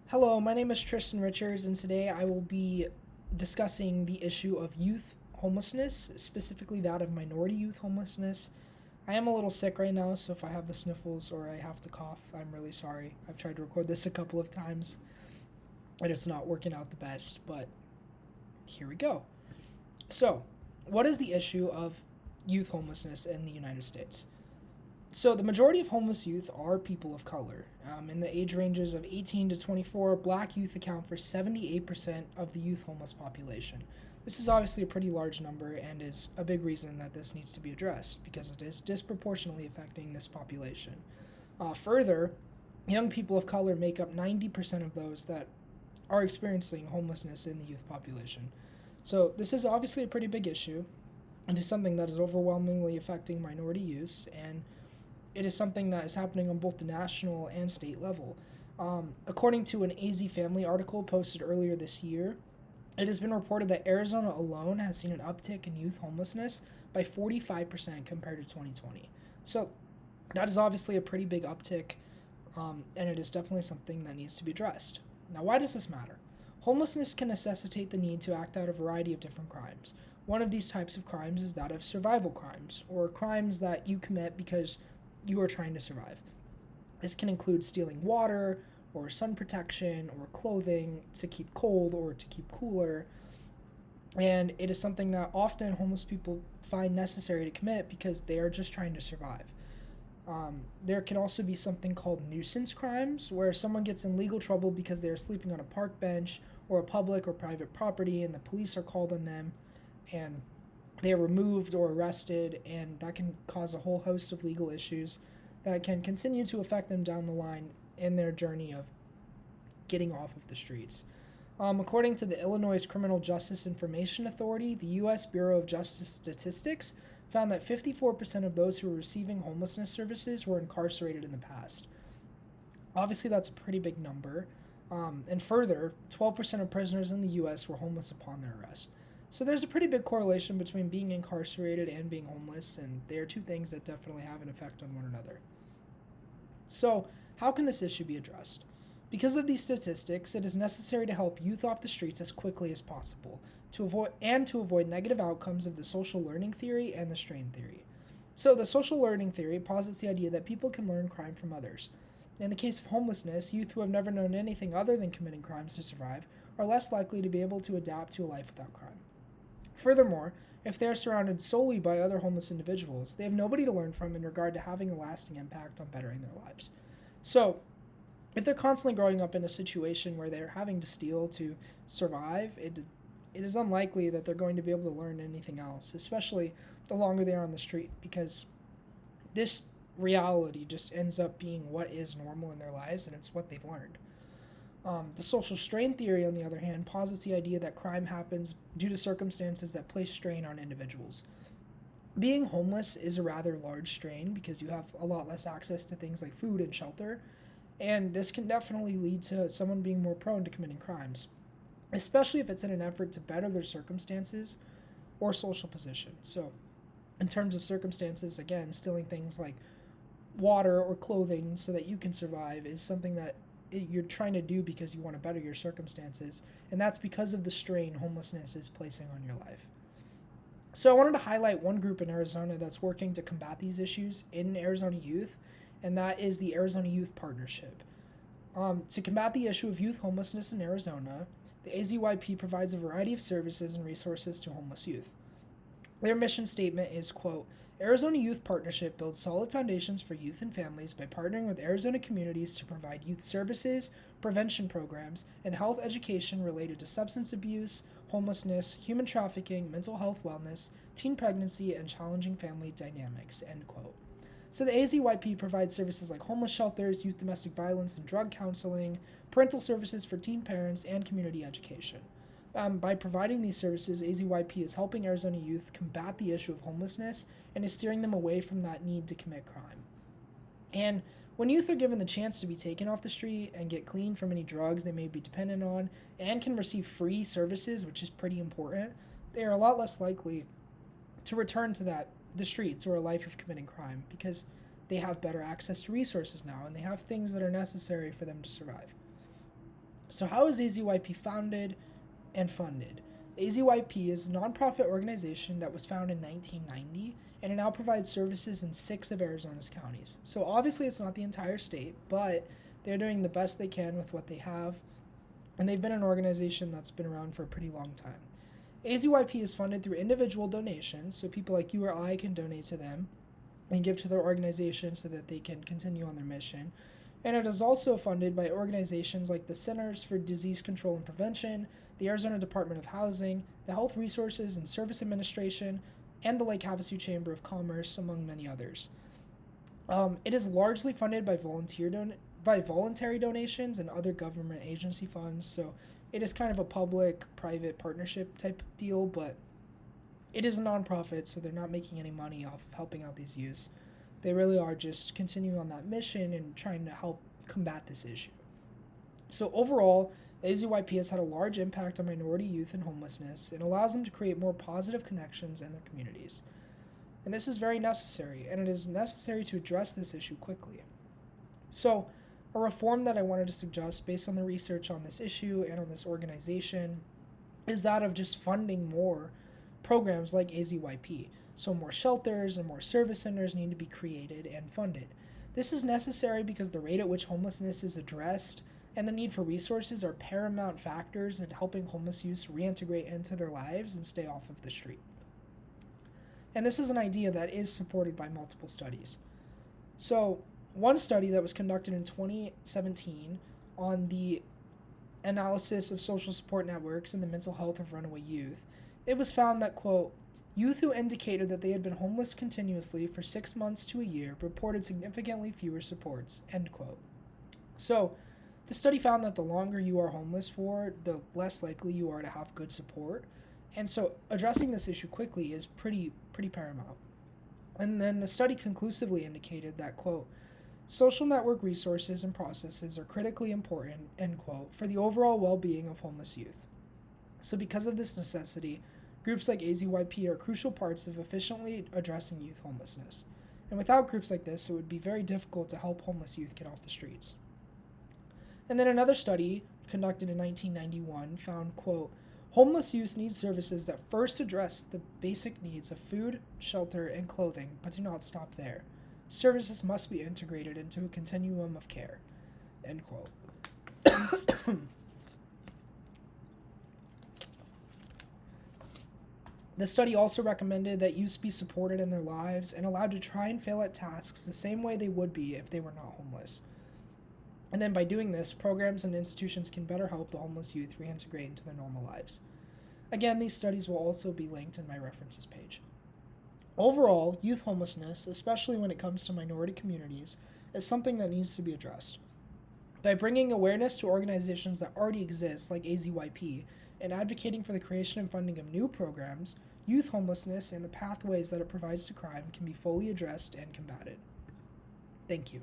Hello, my name is Tristan Richards, and today I will be discussing the issue of youth homelessness, specifically that of minority youth homelessness. I am a little sick right now, so if I have the sniffles or I have to cough, I'm really sorry. I've tried to record this a couple of times, and it's not working out the best, but here we go. So, what is the issue of youth homelessness in the United States? So the majority of homeless youth are people of color. In the age ranges of 18 to 24, black youth account for 78% of the youth homeless population. This is obviously a pretty large number and is a big reason that this needs to be addressed because it is disproportionately affecting this population. Further, young people of color make up 90% of those that are experiencing homelessness in the youth population. So this is obviously a pretty big issue. It is something that is overwhelmingly affecting minority youth, and it is something that is happening on both the national and state level. According to an AZ Family article posted earlier this year, it has been reported that Arizona alone has seen an uptick in youth homelessness by 45% compared to 2020. So that is obviously a pretty big uptick, and it is definitely something that needs to be addressed. Now, why does this matter? Homelessness can necessitate the need to act out a variety of different crimes. One of these types of crimes is that of survival crimes, or crimes that you commit because you are trying to survive. This can include stealing water, or sun protection, or clothing to keep cold or to keep cooler. And it is something that often homeless people find necessary to commit because they are just trying to survive. There can also be something called nuisance crimes, where someone gets in legal trouble because they are sleeping on a park bench or a public or private property, and the police are called on them, and they are removed or arrested, and that can cause a whole host of legal issues that can continue to affect them down the line in their journey of getting off of the streets. According to the Illinois Criminal Justice Information Authority, the U.S. Bureau of Justice Statistics found that 54% of those who were receiving homelessness services were incarcerated in the past. Obviously, that's a pretty big number. And further, 12% of prisoners in the U.S. were homeless upon their arrest. So there's a pretty big correlation between being incarcerated and being homeless, and they are two things that definitely have an effect on one another. So, how can this issue be addressed? Because of these statistics, it is necessary to help youth off the streets as quickly as possible to avoid negative outcomes of the social learning theory and the strain theory. So, the social learning theory posits the idea that people can learn crime from others. In the case of homelessness, youth who have never known anything other than committing crimes to survive are less likely to be able to adapt to a life without crime. Furthermore, if they are surrounded solely by other homeless individuals, they have nobody to learn from in regard to having a lasting impact on bettering their lives. So, if they're constantly growing up in a situation where they're having to steal to survive, it is unlikely that they're going to be able to learn anything else, especially the longer they are on the street, because this reality just ends up being what is normal in their lives, and it's what they've learned. The social strain theory, on the other hand, posits the idea that crime happens due to circumstances that place strain on individuals. Being homeless is a rather large strain because you have a lot less access to things like food and shelter, and this can definitely lead to someone being more prone to committing crimes, especially if it's in an effort to better their circumstances or social position. So, in terms of circumstances, again, stealing things like water or clothing so that you can survive is something that you're trying to do because you want to better your circumstances, and that's because of the strain homelessness is placing on your life. So I wanted to highlight one group in Arizona that's working to combat these issues in Arizona youth, and that is the Arizona Youth Partnership. To combat the issue of youth homelessness in Arizona, the AZYP provides a variety of services and resources to homeless youth. Their mission statement is, quote, Arizona Youth Partnership builds solid foundations for youth and families by partnering with Arizona communities to provide youth services, prevention programs, and health education related to substance abuse, homelessness, human trafficking, mental health wellness, teen pregnancy, and challenging family dynamics, end quote. So the AZYP provides services like homeless shelters, youth domestic violence and drug counseling, parental services for teen parents, and community education. By providing these services, AZYP is helping Arizona youth combat the issue of homelessness and is steering them away from that need to commit crime. And when youth are given the chance to be taken off the street and get clean from any drugs they may be dependent on and can receive free services, which is pretty important, they are a lot less likely to return to the streets or a life of committing crime because they have better access to resources now and they have things that are necessary for them to survive. So how is AZYP founded and funded? AZYP is a nonprofit organization that was founded in 1990, and it now provides services in 6 of Arizona's counties. So obviously it's not the entire state, but they're doing the best they can with what they have, and they've been an organization that's been around for a pretty long time. AZYP is funded through individual donations, so people like you or I can donate to them and give to their organization so that they can continue on their mission. And it is also funded by organizations like the Centers for Disease Control and Prevention, the Arizona Department of Housing, the Health Resources and Service Administration, and the Lake Havasu Chamber of Commerce, among many others. It is largely funded by voluntary donations and other government agency funds, so it is kind of a public-private partnership type deal, but it is a nonprofit, so they're not making any money off of helping out these youths. They really are just continuing on that mission and trying to help combat this issue. So overall, AZYP has had a large impact on minority youth and homelessness and allows them to create more positive connections in their communities. And this is very necessary, and it is necessary to address this issue quickly. So, a reform that I wanted to suggest based on the research on this issue and on this organization is that of just funding more programs like AZYP. So more shelters and more service centers need to be created and funded. This is necessary because the rate at which homelessness is addressed and the need for resources are paramount factors in helping homeless youths reintegrate into their lives and stay off of the street. And this is an idea that is supported by multiple studies. So, one study that was conducted in 2017 on the analysis of social support networks and the mental health of runaway youth, it was found that, quote, youth who indicated that they had been homeless continuously for 6 months to a year reported significantly fewer supports, end quote. So, the study found that the longer you are homeless for, the less likely you are to have good support. And so addressing this issue quickly is pretty paramount. And then the study conclusively indicated that, quote, social network resources and processes are critically important, end quote, for the overall well-being of homeless youth. So because of this necessity, groups like AZYP are crucial parts of efficiently addressing youth homelessness. And without groups like this, it would be very difficult to help homeless youth get off the streets. And then another study conducted in 1991 found, quote, homeless youth need services that first address the basic needs of food, shelter, and clothing, but do not stop there. Services must be integrated into a continuum of care, end quote. The study also recommended that youth be supported in their lives and allowed to try and fail at tasks the same way they would be if they were not homeless. And then by doing this, programs and institutions can better help the homeless youth reintegrate into their normal lives. Again, these studies will also be linked in my references page. Overall, youth homelessness, especially when it comes to minority communities, is something that needs to be addressed. By bringing awareness to organizations that already exist, like AZYP, and advocating for the creation and funding of new programs, youth homelessness and the pathways that it provides to crime can be fully addressed and combated. Thank you.